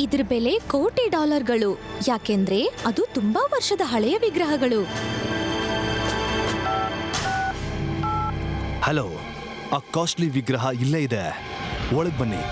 ಇದ್ರ ಬೆಲೆ ಕೋಟಿ ಡಾಲರ್ಗಳು, ಯಾಕೆಂದ್ರೆ ಅದು ತುಂಬಾ ವರ್ಷದ ಹಳೆಯ ವಿಗ್ರಹಗಳು. ಹಲೋ, ಆ ಕಾಸ್ಟ್ಲಿ ವಿಗ್ರಹ ಇಲ್ಲೇ ಇದೆ, ಒಳಗ್ ಬನ್ನಿ.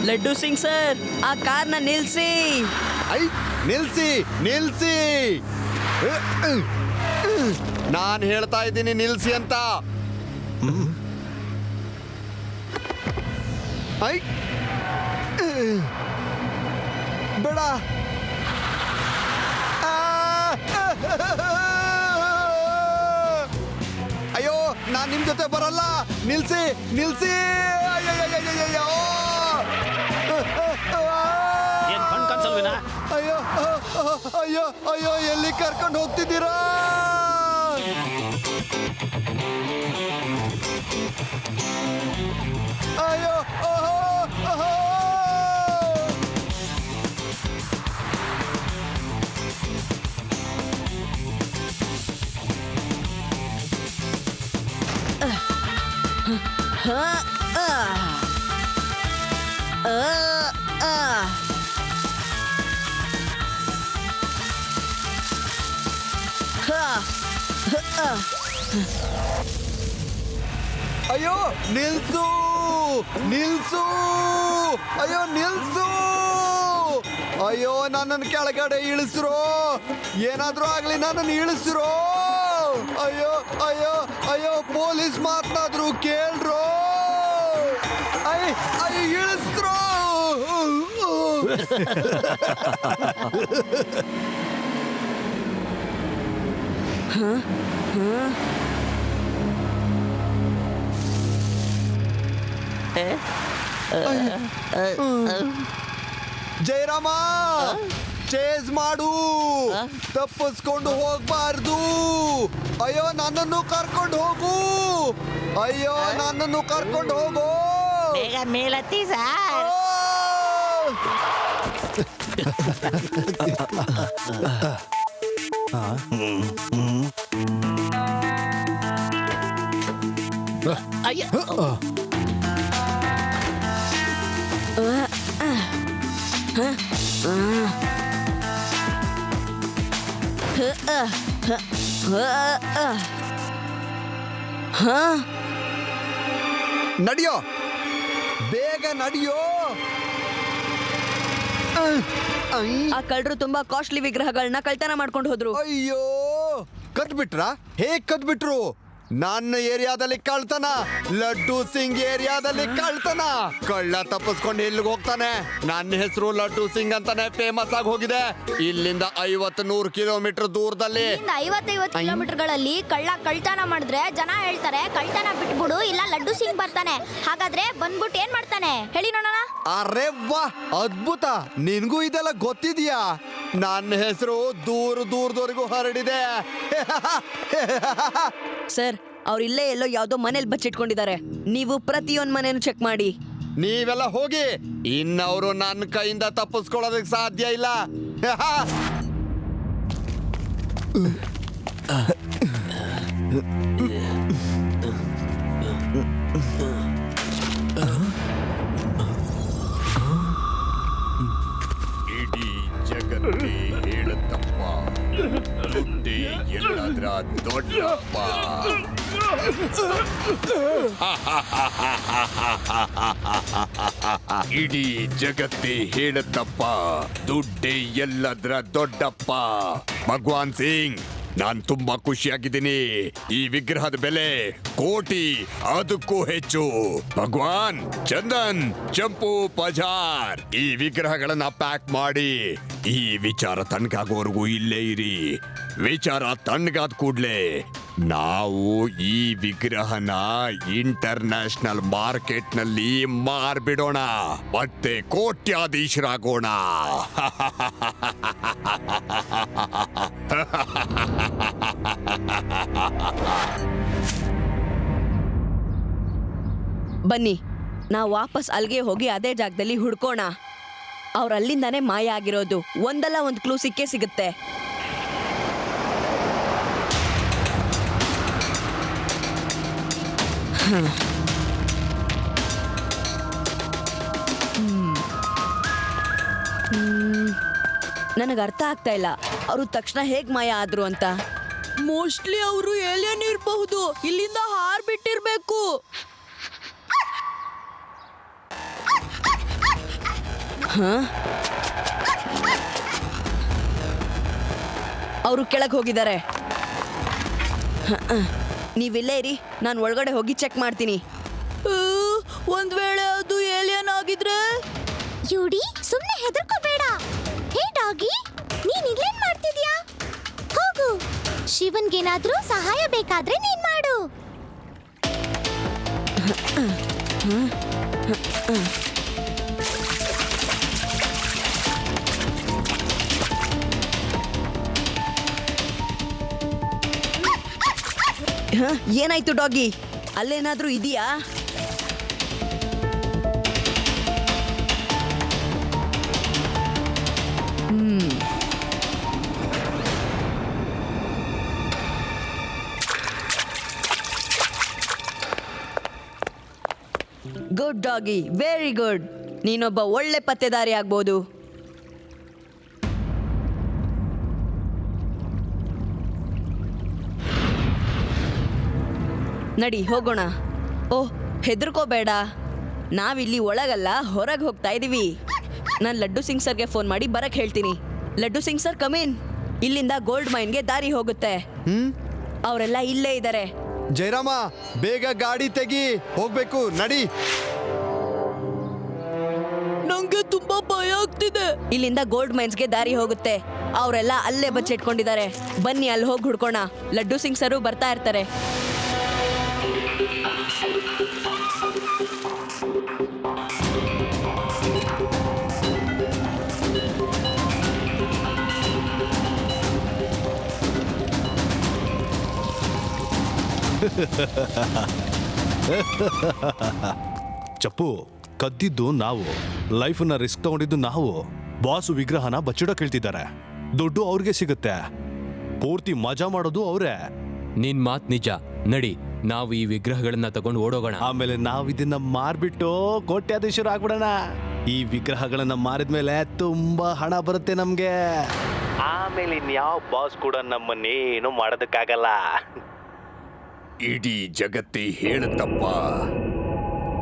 ಲಡ್ಡು ಸಿಂಗ್ ಸರ್, ಆ ಕಾರ್ನ ನಿಲ್ಸಿ. ನಿಲ್ಸಿ ನಿಲ್ಸಿ, ನಾನ್ ಹೇಳ್ತಾ ಇದ್ದೀನಿ ನಿಲ್ಸಿ ಅಂತ. ಬೇಡ. ಅಯ್ಯೋ, ನಾನ್ ನಿಮ್ ಜೊತೆ ಬರಲ್ಲ. ನಿಲ್ಸಿ ನಿಲ್ಸಿ. ಅಯ್ಯೋ ಅಯ್ಯೋ ಅಯ್ಯೋ ಅಯ್ಯೋ, ಎಲ್ಲಿ ಕರ್ಕೊಂಡು ಹೋಗ್ತಿದ್ದೀರಾ? ಅಯ್ಯೋ ಅಯ್ಯೋ, ನಿಲ್ಸು ನಿಲ್ಸು. ಅಯ್ಯೋ ನಿಲ್ಸು. ಅಯ್ಯೋ, ನನ್ನನ್ನು ಕೆಳಗಡೆ ಇಳಿಸ್ರು. ಏನಾದ್ರೂ ಆಗ್ಲಿ, ನನ್ನನ್ನು ಇಳಿಸ್ರು. ಅಯ್ಯೋ ಅಯ್ಯೋ ಅಯ್ಯೋ, ಪೊಲೀಸ್ ಮಾತನಾದ್ರು ಕೇಳ್ರು. ಅಯ್ಯ ಇಳಿಸ್ರು. ಜಯರಾಮ, ಚೇಸ್ ಮಾಡು, ತಪ್ಪಿಸ್ಕೊಂಡು ಹೋಗ್ಬಾರ್ದು. ಅಯ್ಯೋ, ನನ್ನನ್ನು ಕರ್ಕೊಂಡು ಹೋಗು. ಅಯ್ಯೋ, ನನ್ನನ್ನು ಕರ್ಕೊಂಡು ಹೋಗು. ಬೇಗ ಮೇಲತ್ತಿ ಸರ್. ನಡಿಯೋ, ಬೇಗ ನಡಿಯೋ. ಆ ಕಳ್ಳರು ತುಂಬಾ ಕಾಸ್ಟ್ಲಿ ವಿಗ್ರಹಗಳನ್ನ ಕಳ್ತನ ಮಾಡ್ಕೊಂಡು ಹೋದ್ರು. ಅಯ್ಯೋ, ಕದ್ಬಿಟ್ರಾ? ಹೇಗ್ ಕದ್ಬಿಟ್ರು? ನನ್ನ ಏರಿಯಾದಲ್ಲಿ ಕಳ್ತನ, ಲಡ್ಡು ಸಿಂಗ್ ಏರಿಯಾದಲ್ಲಿ ಕಳ್ತನ. ಕಳ್ಳ ತಪ್ಪಿಸ್ಕೊಂಡು ಎಲ್ಲಿಗೆ ಹೋಗ್ತಾನೆ? ನನ್ನ ಹೆಸರು ಲಡ್ಡು ಸಿಂಗ್ ಅಂತಾನೆ ಫೇಮಸ್ ಆಗಿ ಹೋಗಿದೆ. ಇಲ್ಲಿಂದ 50-100 ಕಿಲೋಮೀಟರ್ ದೂರದಲ್ಲಿ, 50 ಕಿಲೋಮೀಟರ್ಗಳಲ್ಲಿ ಕಳ್ಳ ಕಳ್ತನ ಮಾಡಿದ್ರೆ ಜನ ಹೇಳ್ತಾರೆ ಕಳ್ತನ ಬಿಟ್ಬಿಡು, ಇಲ್ಲ ಲಡ್ಡು ಸಿಂಗ್ ಬರ್ತಾನೆ. ಹಾಗಾದ್ರೆ ಬಂದ್ಬಿಟ್ಟು ಏನ್ ಮಾಡ್ತಾನೆ ಹೇಳಿ ನೋಡೋಣ. ಅರೆ ವಾ, ಅದ್ಭುತ. ನಿನ್ಗೂ ಇದೆಲ್ಲ ಗೊತ್ತಿದ್ಯಾ? ನನ್ನ ಹೆಸರು ದೂರದವರೆಗೂ ಹರಡಿದೆ. ಸರ್, ಅವ್ರು ಇಲ್ಲೇ ಎಲ್ಲೋ ಯಾವ್ದೋ ಮನೇಲಿ ಬಚ್ಚಿಟ್ಕೊಂಡಿದ್ದಾರೆ. ನೀವು ಪ್ರತಿಯೊಂದು ಮನೇನು ಚೆಕ್ ಮಾಡಿ. ನೀವೆಲ್ಲ ಹೋಗಿ. ಇನ್ನವರು ನನ್ನ ಕೈಯಿಂದ ತಪ್ಪಿಸ್ಕೊಳ್ಳೋದಕ್ಕೆ ಸಾಧ್ಯ ಇಲ್ಲ. ಇಡೀ ಜಗತ್ತೇ ಹೇಳುತ್ತಪ್ಪ, ದುಡ್ಡೇ ಎಲ್ಲದರ ದೊಡ್ಡಪ್ಪ. ಇಡೀ ಜಗತ್ತೇ ಹೇಳತ್ತಪ್ಪ, ದುಡ್ಡೇ ಎಲ್ಲದ್ರ ದೊಡ್ಡಪ್ಪ. ಭಗವಾನ್ ಸಿಂಗ್, ನಾನ್ ತುಂಬಾ ಖುಷಿಯಾಗಿದ್ದೀನಿ. ಈ ವಿಗ್ರಹದ ಬೆಲೆ 1 ಕೋಟಿ, ಅದಕ್ಕೂ ಹೆಚ್ಚು. ಭಗವಾನ್, ಚಂದನ್, ಚಂಪು, ಪಜಾರ್, ಈ ವಿಗ್ರಹಗಳನ್ನ ಪ್ಯಾಕ್ ಮಾಡಿ. ಈ ವಿಚಾರ ತಣ್ಣಗಾಗೋವರೆಗೂ ಇಲ್ಲೇ ಇರಿ. ವಿಚಾರ ತಣ್ಣಗಾದ ಕೂಡ್ಲೆ ನಾವು ಈ ವಿಗ್ರಹನ ಇಂಟರ್ನ್ಯಾಷನಲ್ ಮಾರ್ಕೆಟ್ ನಲ್ಲಿ ಮಾರ್ಬಿಡೋಣ, ಮತ್ತೆ ಕೋಟ್ಯಾಧೀಶರಾಗೋಣ. ಬನ್ನಿ, ನಾವು ವಾಪಸ್ ಅಲ್ಲಿಗೆ ಹೋಗಿ ಅದೇ ಜಾಗದಲ್ಲಿ ಹುಡ್ಕೋಣ. ಅವ್ರು ಅಲ್ಲಿಂದಾನೇ ಮಾಯ ಆಗಿರೋದು. ಒಂದಲ್ಲ ಒಂದು ಕ್ಲೂ ಸಿಕ್ಕೇ ಸಿಗುತ್ತೆ. ನನಗೆ ಅರ್ಥ ಆಗ್ತಾ ಇಲ್ಲ, ಅವರು ತಕ್ಷಣ ಹೇಗ್ ಮಾಯ ಆದ್ರು ಅಂತ. ಮೋಸ್ಟ್ಲಿ ಅವರು ಏಲಿಯನ್ ಇರಬಹುದು. ಇಲ್ಲಿಂದ ಹಾರ್ಬಿಟ್ಟಿರ್ಬೇಕು. ಅವರು ಕೆಳಗೆ ಹೋಗಿದ್ದಾರೆ. ನೀವಿಲ್ಲೇ ಇರಿ, ನಾನು ಒಳಗಡೆ ಹೋಗಿ ಚೆಕ್ ಮಾಡ್ತೀನಿ. ಒಂದ್ ವೇಳೆ ಅದು ಏಲಿಯನ್ ಆಗಿದ್ರೆ? ಯುಡಿ, ಸುಮ್ನೆ ಹೆದರ್ಕೋಬೇಡ. ಹೇ ಡಾಗಿ, ನೀನ್ ಇಲ್ಲೇನ್ ಮಾಡ್ತಿದ್ಯಾ? ಹೋಗು. ಶಿವನ್ಗೇನಾದ್ರೂ ಸಹಾಯ ಬೇಕಾದ್ರೆ ನೀನ್ ಮಾಡು. ಏನಾಯ್ತು ಡಾಗಿ? ಅಲ್ಲೇನಾದ್ರೂ ಇದೆಯಾ? Good doggy, very good. ನೀನೊಬ್ಬ ಒಳ್ಳೆ ಪತ್ತೆದಾರಿ ಆಗ್ಬೋದು. ನಡಿ ಹೋಗೋಣ. ಓಹ್, ಹೆದರ್ಕೋಬೇಡ. ನಾವಿಲ್ಲಿ ಒಳಗಲ್ಲ, ಹೊರಗೆ ಹೋಗ್ತಾ ಇದೀವಿ. ನಾನು ಲಡ್ಡು ಸಿಂಗ್ ಸರ್ಗೆ ಫೋನ್ ಮಾಡಿ ಬರಕ್ ಹೇಳ್ತೀನಿ. Laddu Singh sir, come in. ಇಲ್ಲಿಂದ ಗೋಲ್ಡ್ ಮೈನ್ಗೆ ದಾರಿ ಹೋಗುತ್ತೆ. ಅವರೆಲ್ಲ ಇಲ್ಲೇ ಇದ್ದಾರೆ. ಜಯರಾಮ, ಬೇಗ ಗಾಡಿ ತೆಗಿ, ಹೋಗ್ಬೇಕು, ನಡಿ. ನಂಗೆ ತುಂಬಾ ಭಯ ಆಗ್ತಿದೆ. ಇಲ್ಲಿಂದ ಗೋಲ್ಡ್ ಮೈನ್ಸ್ಗೆ ದಾರಿ ಹೋಗುತ್ತೆ. ಅವರೆಲ್ಲ ಅಲ್ಲೇ ಬಚ್ಚಿಟ್ಕೊಂಡಿದ್ದಾರೆ. ಬನ್ನಿ, ಅಲ್ಲಿ ಹೋಗಿ ಹುಡ್ಕೋಣ. ಲಡ್ಡು ಸಿಂಗ್ ಸರು ಬರ್ತಾ ಇರ್ತಾರೆ. ಚಪ್ಪು, ಕದ್ದಿದ್ದು ನಾವು, ಲೈಫನ್ನ ರಿಸ್ಕ್ ತಗೊಂಡಿದ್ದು ನಾವು. ಬಾಸು ವಿಗ್ರಹನ ಬಚ್ಚಿಡೋ ಕೇಳ್ತಿದ್ದಾರೆ. ದುಡ್ಡು ಅವ್ರಿಗೆ ಸಿಗುತ್ತೆ, ಪೂರ್ತಿ ಮಜಾ ಮಾಡೋದು ಅವರೇ. ನಿನ್ ಮಾತ್ ನಿಜ. ನಡಿ, ನಾವು ಈ ವಿಗ್ರಹಗಳನ್ನ ತಗೊಂಡು ಓಡೋಗೋಣ. ಆಮೇಲೆ ನಾವ್ ಇದನ್ನ ಮಾರ್ಬಿಟ್ಟು ಕೋಟ್ಯಾಧೀಶರು ಆಗ್ಬಿಡೋಣ. ಈ ವಿಗ್ರಹಗಳನ್ನ ಮಾರಿದ್ಮೇಲೆ ತುಂಬಾ ಹಣ ಬರುತ್ತೆ ನಮ್ಗೆ. ಆಮೇಲೆ ಇನ್ಯಾವ ಬಾಸ್ ಕೂಡ ನಮ್ಮನ್ನೇನು ಮಾಡೋದಕ್ಕಾಗಲ್ಲ. ಇಡೀ ಜಗತ್ತೇ ಹೇಳುತ್ತಪ್ಪ,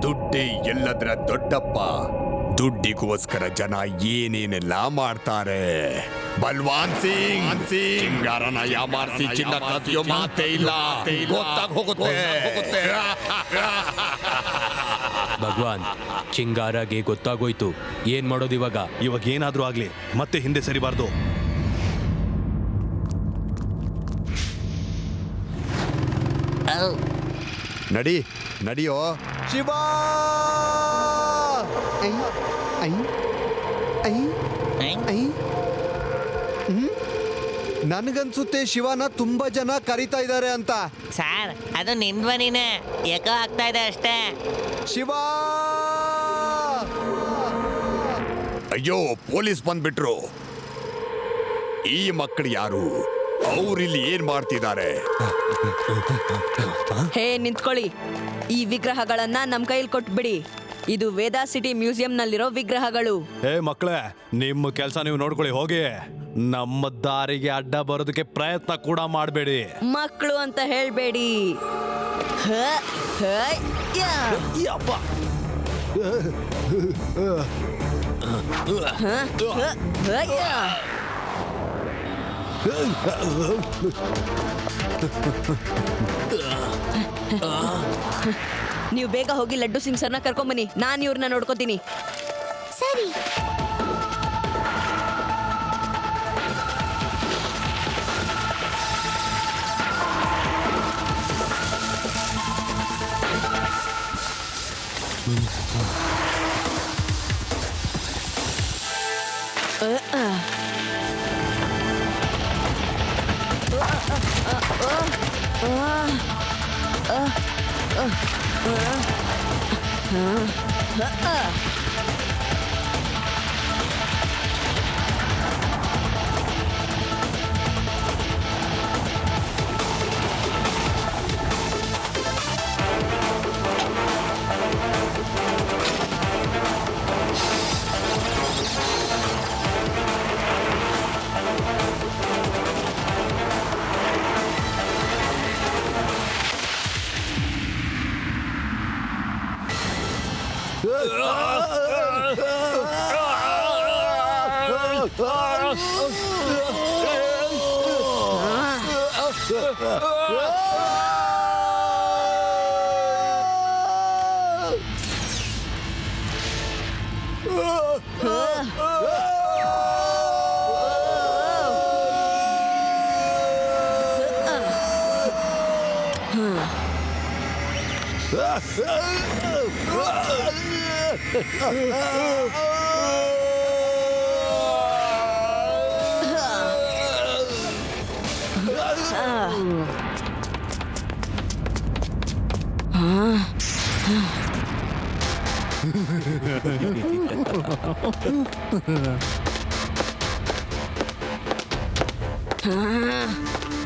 ದುಡ್ಡೇ ಎಲ್ಲದರ ದೊಡ್ಡಪ್ಪ. ದುಡ್ಡಿಗೋಸ್ಕರ ಜನ ಏನೇನೆಲ್ಲ ಮಾಡ್ತಾರೆ. ಬಲ್ವಾನ್ ಸಿಂಗ್ ಚಿಂಗಾರನ ಯಾಮಾರಿಸಿ ಚಿನ್ನ ಕದಿಯೋ ಮಾತೇ ಇಲ್ಲ. ಗೊತ್ತಾಗ ಹೋಗುತ್ತೆ. ಭಗವಾನ್, ಚಿಂಗಾರಗೆ ಗೊತ್ತಾಗೋಯ್ತು. ಏನ್ ಮಾಡೋದು ಇವಾಗ? ಇವಾಗ ಏನಾದ್ರೂ ಆಗ್ಲಿ, ಮತ್ತೆ ಹಿಂದೆ ಸರಿಬಾರ್ದು. ನಡಿ, ನಡಿಯೋ ಶಿವ. ನನಗನ್ಸುತ್ತೆ ಶಿವನ ತುಂಬಾ ಜನ ಕರೀತಾ ಇದ್ದಾರೆ ಅಂತ. ಸರ್, ಅದು ನಿಮ್ ಧ್ವನಿನೇ, ಏಕೋ ಆಗ್ತಾ ಇದೆ ಅಷ್ಟೇ. ಶಿವ! ಅಯ್ಯೋ, ಪೊಲೀಸ್ ಬಂದ್ಬಿಟ್ರು. ಈ ಮಕ್ಕಳು ಯಾರು? ಅವ್ರಿಲ್ಲಿ ಏನ್ ಮಾಡ್ತಿದ್ದಾರೆ? ಹೇ, ನಿಂತ್ಕೊಳ್ಳಿ. ಈ ವಿಗ್ರಹಗಳನ್ನ ನಮ್ ಕೈಲಿ ಕೊಟ್ಬಿಡಿ. ಇದು ವೇದಾ ಸಿಟಿ ಮ್ಯೂಸಿಯಂನಲ್ಲಿರೋ ವಿಗ್ರಹಗಳು. ಏ ಮಕ್ಕಳೇ, ನಿಮ್ಮ ಕೆಲಸ ನೀವು ನೋಡ್ಕೊಳ್ಳಿ, ಹೋಗಿ. ನಮ್ಮ ದಾರಿಗೆ ಅಡ್ಡ ಬರೋದಕ್ಕೆ ಪ್ರಯತ್ನ ಕೂಡ ಮಾಡಬೇಡಿ. ಮಕ್ಕಳು ಅಂತ ಹೇಳ್ಬೇಡಿ. ನೀವು ಬೇಗ ಹೋಗಿ ಲಡ್ಡು ಸಿಂಗ್ ಸರ್ನ ಕರ್ಕೊಂಬನ್ನಿ, ನಾನು ಇವ್ರನ್ನ ನೋಡ್ಕೋತೀನಿ. ಸರಿ.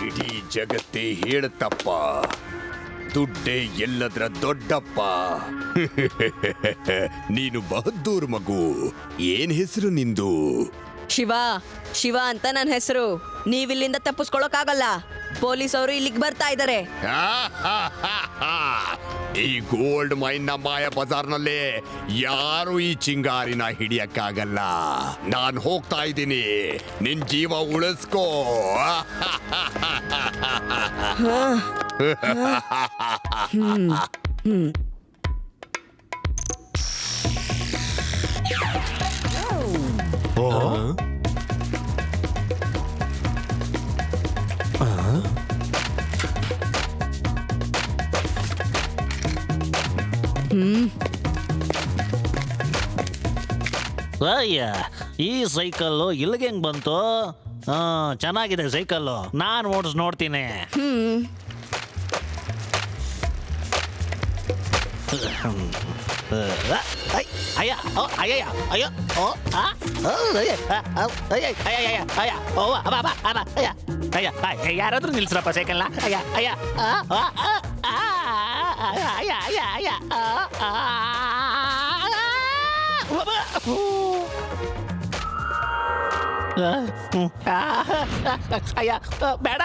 ಇಡೀ ಜಗತ್ತೇ ಹೇಳುತ್ತಪ್ಪ, ದುಡ್ಡೇ ಎಲ್ಲದರ ದೊಡ್ಡಪ್ಪ. ನೀನು ಬಹದ್ದೂರ್ ಮಗು. ಏನ್ ಹೆಸರು ನಿಂದು? ಶಿವ, ಶಿವ ಅಂತ ನನ್ನ ಹೆಸರು. ನೀವಿಲ್ಲಿಂದ ತಪ್ಪಿಸ್ಕೊಳಕ್ಕಾಗಲ್ಲ, ಪೊಲೀಸ್ ಅವರು ಇಲ್ಲಿಗೆ ಬರ್ತಾ ಇದ್ದಾರೆ. ಈ ಗೋಲ್ಡ್ ಮೈನ್ ನ ಮಾಯ ಬಜಾರ್ನಲ್ಲಿ ಯಾರು ಈ ಚಿಂಗಾರಿನ ಹಿಡಿಯಕ್ಕಾಗಲ್ಲ. ನಾನ್ ಹೋಗ್ತಾ ಇದ್ದೀನಿ, ನಿನ್ ಜೀವ ಉಳಿಸ್ಕೋ. ಅಯ್ಯ, ಈ ಸೈಕಲ್ಲು ಇಲ್ಲಿಗೆ ಹೆಂಗ್ ಬಂತು? ಚೆನ್ನಾಗಿದೆ ಸೈಕಲ್ಲು, ನಾನು ಓಡಿಸ್ ನೋಡ್ತೀನಿ. ಅಯ್ಯ, ಅಯ್ಯ, ಅಯ್ಯೋ, ಓ, ಅಯ್ಯ, ಯಾರಾದ್ರೂ ನಿಲ್ಸ್ರಪ್ಪ ಸೈಕಲ್ನ. ಅಯ್ಯ, ಅಯ್ಯ, ಅಯ್ಯ, ಅಯ್ಯ, ಅಯ್ಯ, ಅಯ್ಯ, ಬೇಡ.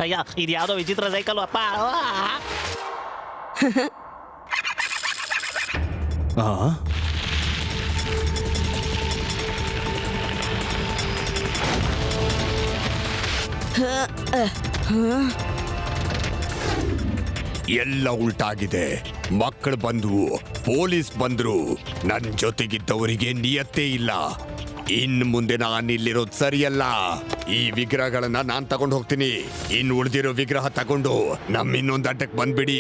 ಅಯ್ಯ, ಇದು ಯಾವುದೋ ವಿಚಿತ್ರ ಸೈಕಲ್ ಅಪ್ಪ. ಎಲ್ಲ ಉಲ್ಟಾಗಿದೆ. ಮಕ್ಕಳು ಬಂದ್ವು, ಪೊಲೀಸ್ ಬಂದ್ರು, ನನ್ ಜೊತೆಗಿದ್ದವರಿಗೆ ನಿಯತ್ತೇ ಇಲ್ಲ. ಇನ್ ಮುಂದೆ ನಾನು ಇಲ್ಲಿರೋದು ಸರಿಯಲ್ಲ. ಈ ವಿಗ್ರಹಗಳನ್ನ ನಾನ್ ತಗೊಂಡು ಹೋಗ್ತೀನಿ. ಇನ್ ಉಳಿದಿರೋ ವಿಗ್ರಹ ತಗೊಂಡು ನಮ್ಮ ಇನ್ನೊಂದು ಅಡ್ಡಕ್ಕೆ ಬಂದ್ಬಿಡಿ.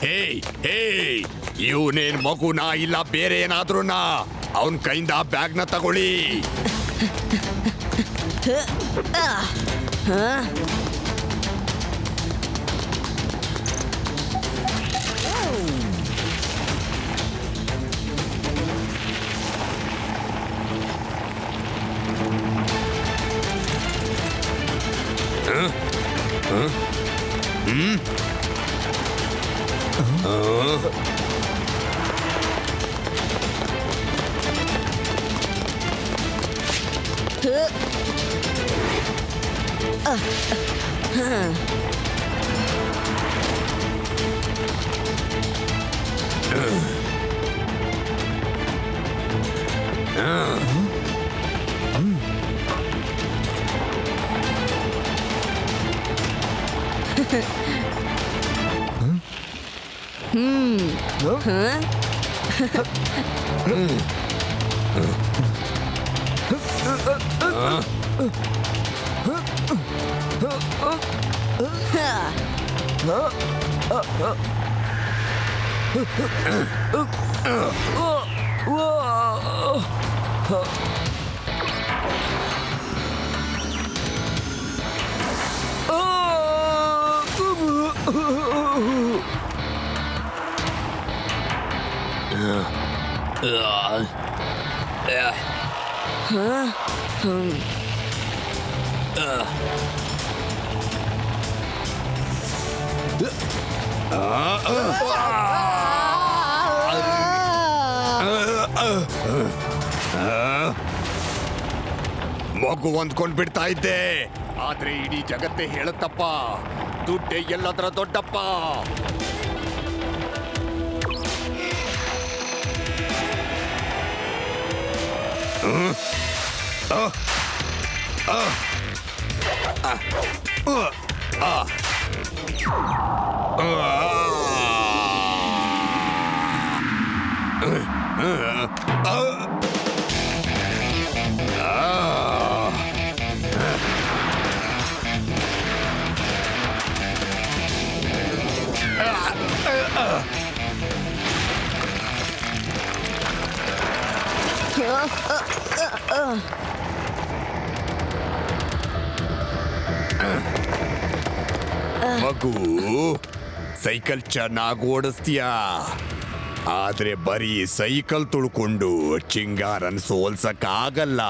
ಹೇಯ್ ಹೇಯ್ ಇವನೇನ್ ಮಗುನಾ ಇಲ್ಲ ಬೇರೆ ಏನಾದ್ರೂನಾ? ಅವನ್ ಕೈಯಿಂದ ಬ್ಯಾಗ್ನ ತಗೊಳ್ಳಿ. ಮಗು ಹೊಂದ್ಕೊಂಡ್ ಬಿಡ್ತಾ ಇದ್ದೆ, ಆದ್ರೆ ಇಡೀ ಜಗತ್ತೇ ಹೇಳುತ್ತಪ್ಪ, ದುಡ್ಡೇ ಎಲ್ಲದರ ದೊಡ್ಡಪ್ಪ. ಮಗು, ಸೈಕಲ್ ಚೆನ್ನಾಗಿ ಓಡಿಸ್ತೀಯಾ, ಆದ್ರೆ ಬರೀ ಸೈಕಲ್ ತುಳ್ಕೊಂಡು ಚಿಂಗಾರನ್ ಸೋಲ್ಸಕ್ಕಾಗಲ್ಲ.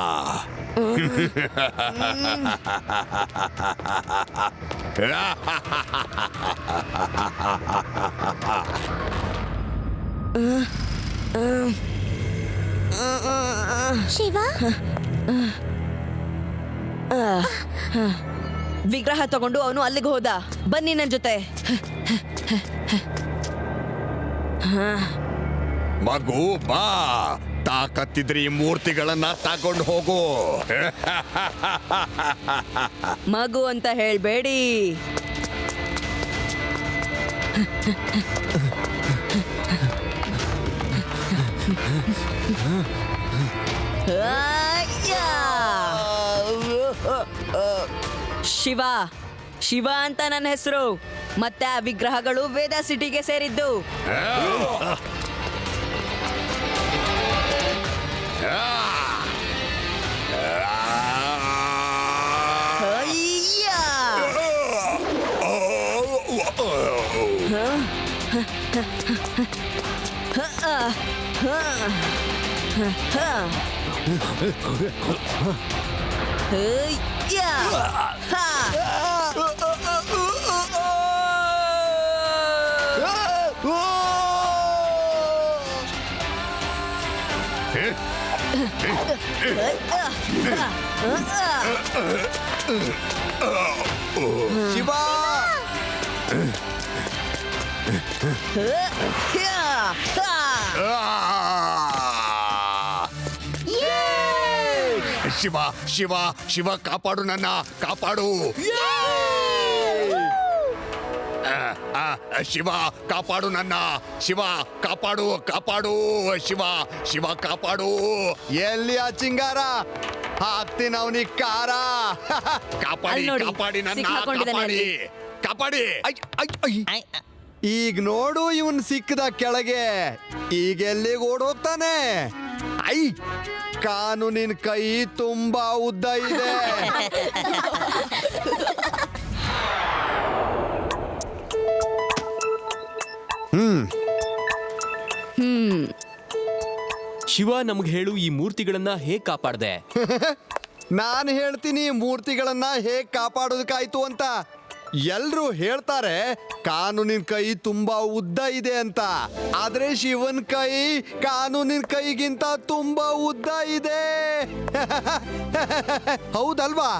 ಶಿವ, ವಿಗ್ರಹ ತಗೊಂಡು ಅವನು ಅಲ್ಲಿಗೆ ಹೋದ. ಬನ್ನಿ ನನ್ನ ಜೊತೆ. ಮಗು ಬಾ, ತಾಕತ್ತಿದ್ರೆ ಈ ಮೂರ್ತಿಗಳನ್ನ ತಗೊಂಡು ಹೋಗು. ಮಗು ಅಂತ ಹೇಳ್ಬೇಡಿ. ಶಿವ, ಶಿವ ಅಂತ ನನ್ನ ಹೆಸರು. ಮತ್ತೆ ಆ ವಿಗ್ರಹಗಳು ವೇದ ಸಿಟಿಗೆ ಸೇರಿದ್ದು. ಶಿವ, ಶಿವ ಶಿವ ಶಿವ, ಕಾಪಾಡು ನನ್ನ, ಕಾಪಾಡು. ಶಿವ ಕಾಪಾಡು ನನ್ನ, ಶಿವ ಕಾಪಾಡು, ಕಾಪಾಡು, ಶಿವ ಶಿವ ಕಾಪಾಡು. ಎಲ್ಲಿ ಆ ಚಿಂಗಾರ? ಹಾಕ್ತೀನಿ ಅವನಿಗೆ ಕಾರ. ಕಾಪಾಡಿ, ಅಲ್ಲಿ ನೋಡಿ, ಕಾಪಾಡಿ ನನ್ನ, ಸಿಕ್ಕಾಕೊಂಡಿದ್ದಾನೆ ಕಾಪಾಡಿ, ಅಲ್ಲಿ. ಕಾಪಾಡಿ. I, I, I. ಈಗ ನೋಡು ಇವನ್ ಸಿಕ್ಕದ ಕೆಳಗೆ ಈಗ ಎಲ್ಲಿಗೆ ಓಡೋಗ್ತಾನೆ. ಐ ಕಾನೂನಿನ ಕೈ ತುಂಬಾ ಉದ್ದ ಇದೆ. ಶಿವ, ನಮ್ಗೆ ಹೇಳು, ಈ ಮೂರ್ತಿಗಳನ್ನ ಹೇಗ್ ಕಾಪಾಡ್ದೆ? ನಾನು ಹೇಳ್ತೀನಿ ಮೂರ್ತಿಗಳನ್ನ ಹೇಗ್ ಕಾಪಾಡೋದಕ್ಕಾಯ್ತು ಅಂತ. ಎಲ್ರು ಹೇಳ್ತಾರೆ ಕಾನೂನಿನ ಕೈ ತುಂಬಾ ಉದ್ದ ಇದೆ ಅಂತ, ಆದ್ರೆ ಶಿವನ್ ಕೈ ಕಾನೂನಿನ ಕೈಗಿಂತ ತುಂಬಾ ಉದ್ದ ಇದೆ. ಹೌದಲ್ವಾ?